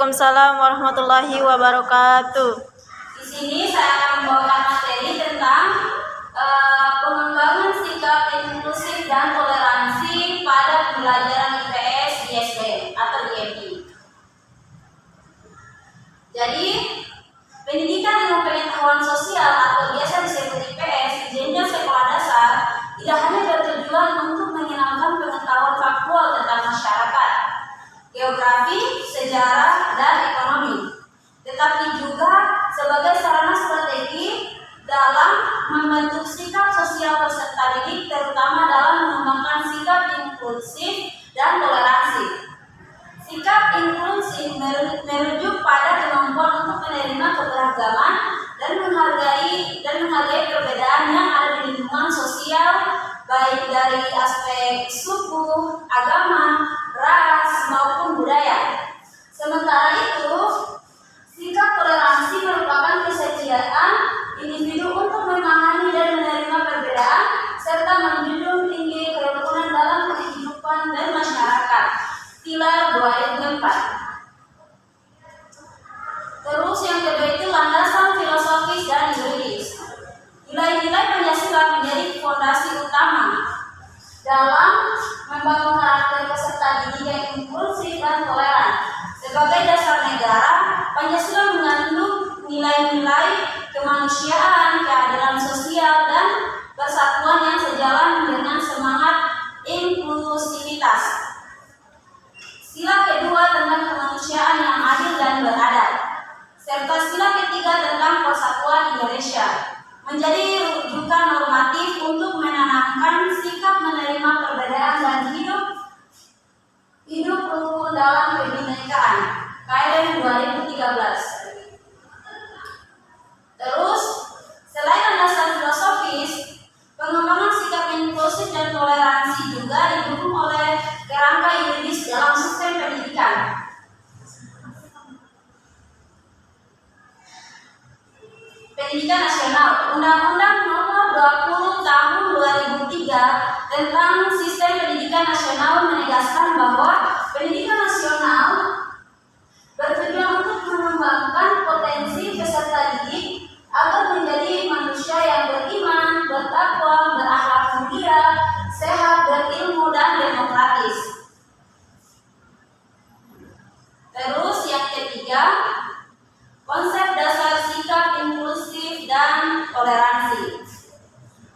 Waalaikumsalam warahmatullahi wabarakatuh. Di sini saya akan membawakan materi tentang pengembangan sikap inklusif dan toleransi pada pembelajaran IPS di SD atau di MP. Jadi, pendidikan ilmu pengetahuan sosial atau biasa disebut IPS di jenjang sekolah dasar tidak hanya bertujuan untuk mengenalkan pengetahuan faktual tentang masyarakat, geografi, sejarah, dan ekonomi, tetapi juga sebagai sarana strategi dalam membentuk sikap sosial peserta didik, terutama dalam mengembangkan sikap inklusif dan toleransi. Sikap inklusif merujuk pada kemampuan untuk menerima keberagaman dan menghargai perbedaan yang ada di lingkungan sosial, baik dari aspek suku, agama, ras, maupun budaya. Sementara itu, sikap toleransi merupakan kesetiaan individu untuk memahami dan menerima perbedaan serta menjunjung tinggi kerukunan dalam kehidupan dan masyarakat. Pilar 2004. Terus yang kedua itu landasan filosofis dan yuridis. Nilai-nilai Pancasila menjadi fondasi utama dalam membangun karakter peserta didik yang inklusif dan toleran. Sebagai dasar negara, Pancasila mengandung nilai-nilai kemanusiaan, keadilan sosial, dan persatuan yang sejalan dengan semangat inklusivitas. Sila kedua tentang kemanusiaan yang adil dan beradab, serta sila ketiga tentang persatuan Indonesia menjadi rujukan normatif untuk menanamkan sikap menerima perbedaan dan hidup rukun dalam kebinekaan. KRM 2013. Terus, selain landasan filosofis, pengembangan sikap inklusif dan toleransi juga didukung oleh kerangka yuridis dalam sistem pendidikan. Pendidikan Nasional, Undang-Undang Nomor 20 Tahun 2003 tentang Sistem Pendidikan Nasional menegaskan bahwa pendidikan nasional bertujuan untuk mengembangkan potensi peserta didik agar menjadi manusia yang beriman, bertakwa, berakhlak mulia, sehat, berilmu, dan demokratis. Terus yang ketiga, konsep dasar sikap inklusif dan toleransi.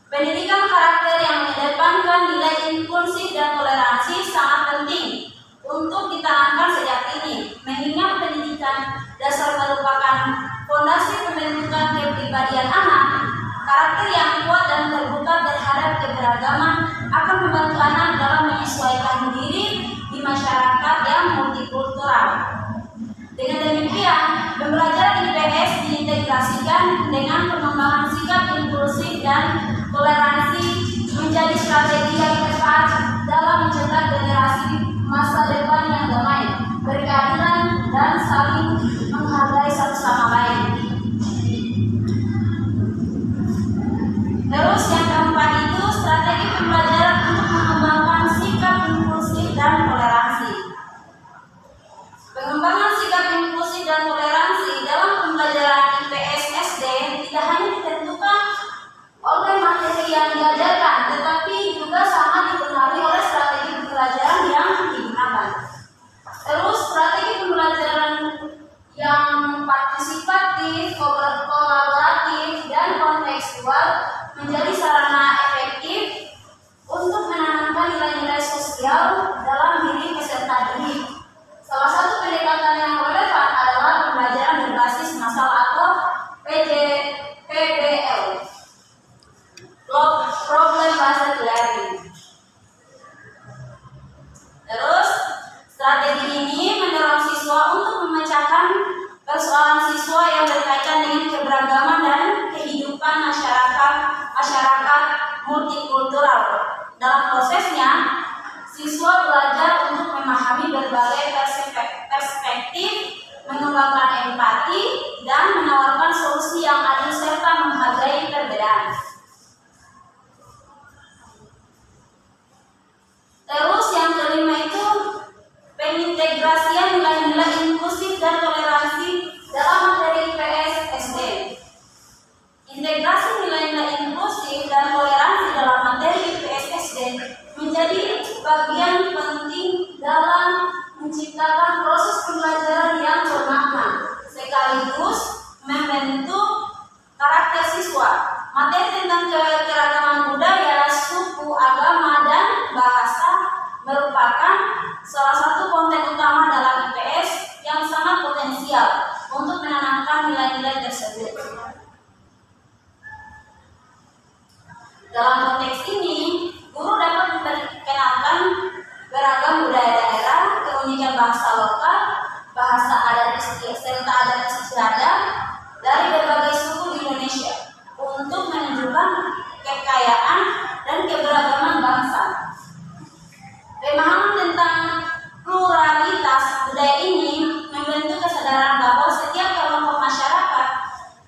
Pendidikan karakter yang mengedepankan nilai inklusif dan toleransi sangat penting untuk ditanamkan sejak dini, mengingat pendidikan dasar merupakan fondasi pembentukan kepribadian anak. Karakter yang kuat dan terbuka terhadap keberagaman akan membantu anak dalam menyesuaikan diri di masyarakat yang multikultural. Dengan demikian, pembelajaran IPS diintegrasikan dengan pengembangan sikap inklusif dan toleransi menjadi strategi yang tepat dalam mencetak generasi masa depan yang damai, berkeadilan, dan saling menghargai satu sama lain. Terus yang keempat itu strategi pembelajaran untuk mengembangkan sikap inklusif dan toleransi. Pengembangan sikap inklusif dan toleransi dalam pembelajaran IPS SD tidak hanya ditentukan oleh materi yang diajarkan, tetapi juga sama dipengaruhi oleh strategi pembelajaran yang digunakan. Terus strategi pembelajaran yang partisipatif, kolaboratif, dan kontekstual menjadi sarana efektif untuk menanamkan nilai-nilai sosial dalam diri peserta didik. Salah satu pendekatan yang relevan adalah pembelajaran berbasis masalah atau PBL, Problem Based Learning. Terus, strategi ini mendorong siswa untuk memecahkan persoalan siswa yang berkaitan dengan keberagaman dan kehidupan masyarakat multikultural. Dalam prosesnya, siswa belajar untuk memahami berbagai perspektif, mengembangkan empati, dan menawarkan solusi yang adil serta menghargai perbedaan. Terus yang kelima itu pengintegrasian nilai-nilai inklusif dan konteks ini, guru dapat memperkenalkan beragam budaya daerah, keunikan bahasa lokal, bahasa adat serta adat istiadat dari berbagai suku di Indonesia untuk menunjukkan kekayaan dan keberagaman bangsa. Pemahaman tentang pluralitas budaya ini membentuk kesadaran bahwa setiap kelompok masyarakat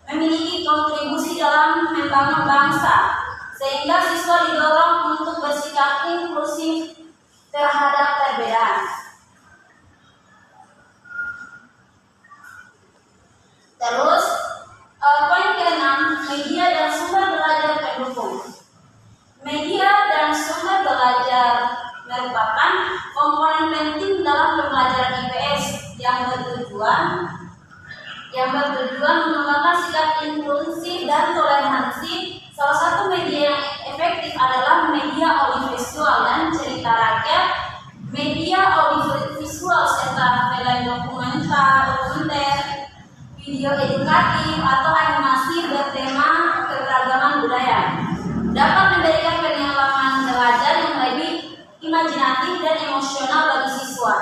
memiliki kontribusi dalam membangun bangsa, sehingga siswa didorong untuk bersikap inklusif terhadap perbedaan. Terus, poin ke-6, media dan sumber belajar pendukung. Media dan sumber belajar merupakan komponen penting dalam pembelajaran IPS yang bertujuan mengembangkan sikap inklusif dan toleransi. Salah satu media yang efektif adalah media audiovisual dan cerita rakyat, media audiovisual serta film dokumenter, video edukatif atau animasi bertema keberagaman budaya dapat memberikan pengalaman belajar yang lebih imajinatif dan emosional bagi siswa.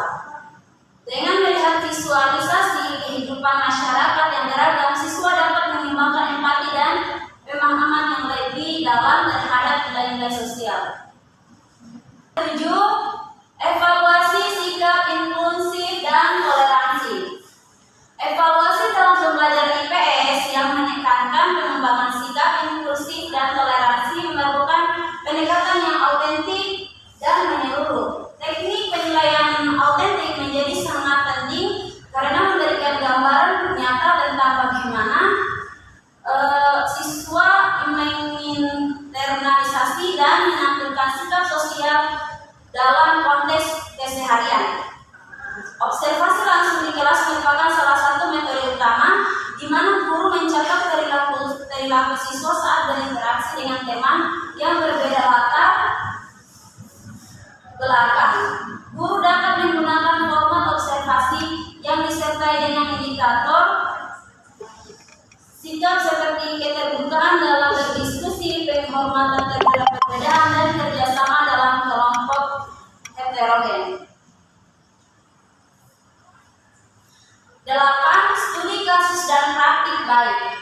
Dengan melihat visualisasi kehidupan masyarakat yang beragam, siswa dapat mengembangkan empati dan pemahaman yang lebih dalam terhadap nilai-nilai sosial. 7. Evaluasi sikap inklusif dan toleransi. Evaluasi dalam pembelajaran IPS yang menekankan pengembangan sikap inklusif dan toleransi merupakan pendekatan yang autentik dan menyeluruh. Teknik penilaian autentik menjadi sangat penting karena memberikan gambaran nyata tentang bagaimana siswa menginternalisasi dan menampilkan sikap sosial dalam konteks keseharian. Observasi langsung di kelas merupakan salah satu metode utama di mana guru mencatat perilaku siswa saat berinteraksi dengan teman yang berbeda latar belakang. Guru dapat menggunakan format observasi yang disertai dengan indikator sikap seperti keterbukaan dalam berdiskusi, penghormatan terhadap perbedaan, dan kerjasama dalam kelompok heterogen. 8. Studi kasus dan praktik baik.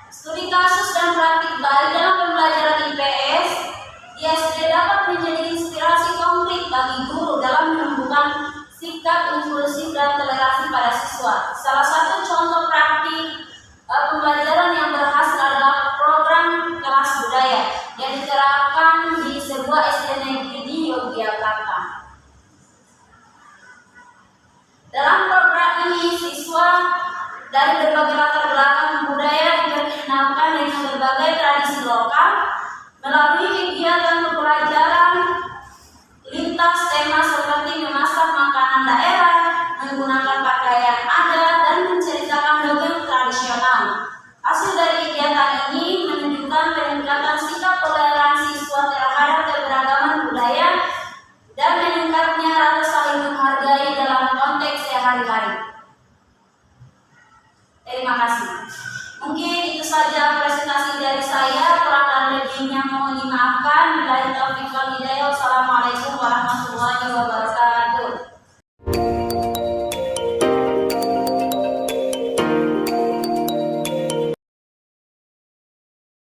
Studi kasus dan praktik baik dalam pembelajaran IPS di SD dapat menjadi inspirasi konkret bagi guru dalam menumbuhkan sikap inklusif dan toleransi pada siswa. Salah satu contoh praktik pembelajaran yang berhasil adalah program kelas budaya yang diterapkan di sebuah SD negeri di Yogyakarta. Dalam program ini, siswa dari berbagai latar belakang budaya diperkenalkan dengan berbagai tradisi lokal melalui kegiatan pembelajaran lintas tema seperti memasak makanan daerah, menggunakan pakaian adat, dan menceritakan dongeng tradisional. Hasil dari kegiatan ini menunjukkan peningkatan sikap toleransi siswa terhadap keberagaman budaya dan meningkatnya rasa saling menghargai dalam konteks sehari-hari. Terima kasih. Mungkin itu saja presentasi dari saya. Kurang dan lebihnya mohon dimaafkan. Billahi taufiq wal hidayah. Wassalamualaikum warahmatullahi wabarakatuh.